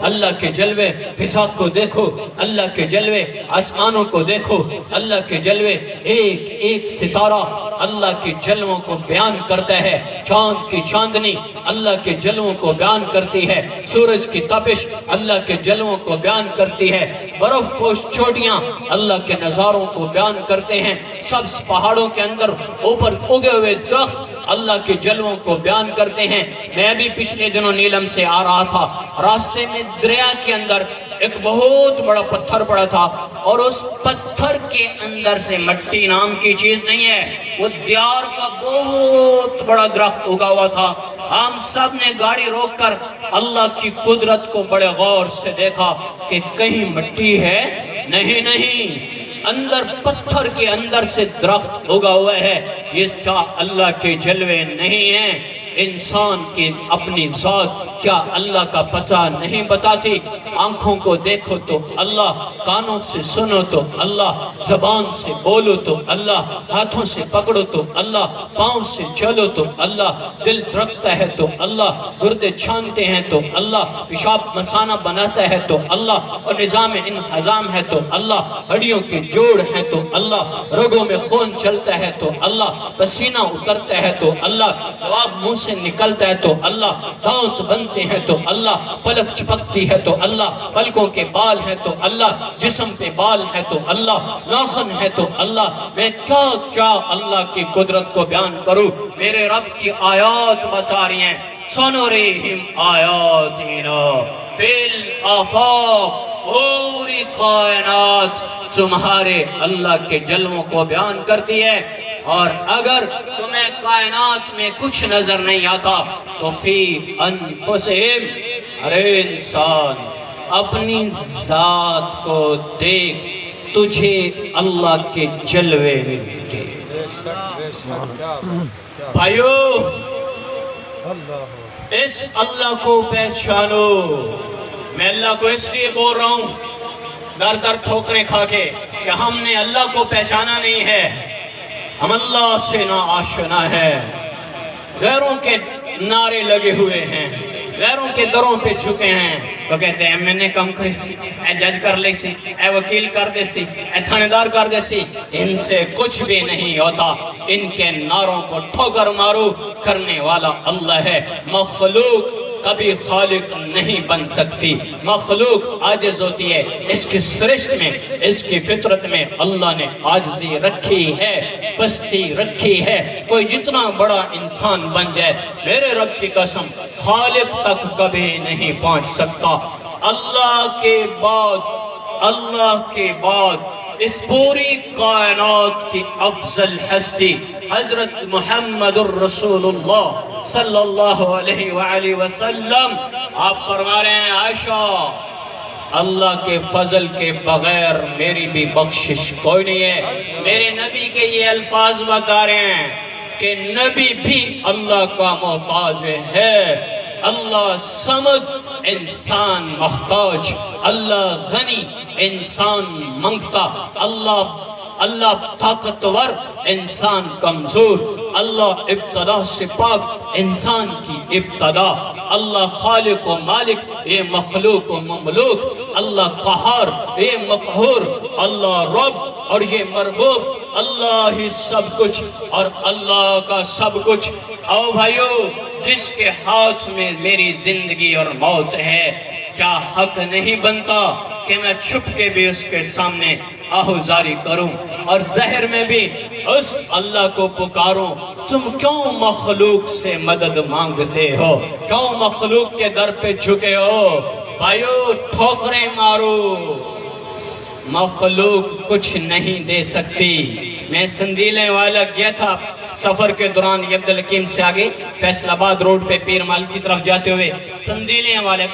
اللہ کے جلوے فضا کو دیکھو، اللہ کے جلوے آسمانوں کو دیکھو، اللہ کے جلوے ایک ایک ستارہ اللہ کے جلووں کو بیان کرتا ہے، چاند کی چاندنی اللہ کے جلووں کو بیان کرتی ہے، سورج کی تپش اللہ کے جلووں کو بیان کرتی ہے، برف پوش چوٹیاں اللہ کے نظاروں کو بیان کرتے ہیں، سبز پہاڑوں کے اندر اوپر اگے ہوئے درخت اللہ کے جلووں کو بیان کرتے ہیں۔ میں بھی پچھلے دنوں نیلم سے آ رہا تھا، راستے میں دریا کے اندر ایک بہت بڑا پتھر پڑا تھا، اور اس پتھر کے اندر سے مٹی نام کی چیز نہیں ہے، وہ دیار کا بہت بڑا درخت اگا ہوا تھا۔ ہم سب نے گاڑی روک کر اللہ کی قدرت کو بڑے غور سے دیکھا کہ کہیں مٹی ہے، نہیں، اندر پتھر کے اندر سے درخت اگا ہوا ہے۔ اس کا اللہ کے جلوے نہیں ہیں۔ انسان کی اپنی ذات کیا اللہ کا پتہ نہیں بتاتی؟ آنکھوں کو دیکھو تو اللہ، کانوں سے سنو تو اللہ، زبان سے بولو تو اللہ، ہاتھوں سے پکڑو تو اللہ، پاؤں سے چلو تو اللہ، دل دھڑکتا ہے تو اللہ، گردے چھانتے ہیں تو اللہ، پیشاب مثانہ بناتا ہے تو اللہ، اور نظام انہضام ہے تو اللہ، ہڈیوں کے جوڑ ہیں تو اللہ، رگوں میں خون چلتا ہے تو اللہ، پسینہ اترتا ہے تو اللہ، جواب منہ سے نکلتا ہے تو اللہ، دانت بنتے ہیں تو اللہ، پلک چپکتی ہے تو اللہ، پلکوں کے بال ہیں تو اللہ، جسم پہ بال ہے تو اللہ، ناخن ہے تو اللہ۔ میں کیا اللہ کی قدرت کو بیان کروں؟ میرے رب کی آیات بتا رہی ہیں، سنُرِیہِمْ آیاتنا فی الآفاق، پوری کائنات تمہارے اللہ کے جلووں کو بیان کرتی ہے، اور اگر تمہیں کائنات میں کچھ نظر نہیں آتا تو فی انفسہم، ارے انسان اپنی ذات کو دیکھ، تجھے اللہ کے جلوے ملیں گے۔ بھائیو، اس اللہ کو پہچانو۔ میں اللہ کو اس لیے بول رہا ہوں در در ٹھوکریں کھا کے کہ ہم نے اللہ کو پہچانا نہیں ہے، ہم اللہ سے نا آشنا ہے، غیروں کے نعرے لگے ہوئے ہیں، غیروں کے دروں پہ جھکے ہیں۔ وہ کہتے ہیں میں نے کم کری سی، اے جج کر لے سی، اے وکیل کر دے سی، اے تھانے کر دے سی۔ ان سے کچھ بھی نہیں ہوتا، ان کے نعروں کو ٹھوکر مارو کرنے والا اللہ ہے۔ مخلوق کبھی خالق نہیں بن سکتی، مخلوق عاجز ہوتی ہے، اس کی سرشت میں، اس کی فطرت میں اللہ نے عاجزی رکھی ہے، پستی رکھی ہے۔ کوئی جتنا بڑا انسان بن جائے، میرے رب کی قسم خالق تک کبھی نہیں پہنچ سکتا۔ اللہ کے بعد اس پوری کائنات کی افضل ہستی حضرت محمد الرسول اللہ صلی اللہ علیہ وآلہ وسلم، آپ فرما رہے ہیں عائشہ، اللہ کے فضل کے بغیر میری بھی بخشش کوئی نہیں ہے۔ میرے نبی کے یہ الفاظ بتا رہے ہیں کہ نبی بھی اللہ کا محتاج ہے۔ اللہ صمد، انسان محتاج، اللہ غنی، انسان منگتا، اللہ طاقتور، انسان کمزور، اللہ ابتدا سے پاک، انسان کی ابتدا، اللہ خالق و مالک، یہ مخلوق و مملوک، اللہ قہار، یہ مقہور، اللہ رب اور یہ مربوب، اللہ ہی سب کچھ اور اللہ کا سب کچھ۔ آؤ بھائیو، جس کے ہاتھ میں میری زندگی اور موت ہے، کیا حق نہیں بنتا کہ میں چھپ کے بھی اس کے سامنے آہوزاری کروں اور ظاہر میں بھی اس اللہ کو پکاروں؟ تم کیوں مخلوق سے مدد مانگتے ہو؟ کیوں مخلوق کے در پہ جھکے ہو؟ بھائیو، ٹھوکریں مارو، مخلوق کچھ نہیں دے سکتی۔ میں سندیلے والا گیا تھا سفر کے دوران، عبدالحکیم سے آگے فیصل آباد روڈ پہ پیر مال کی طرف جاتے ہوئے سندیلے والے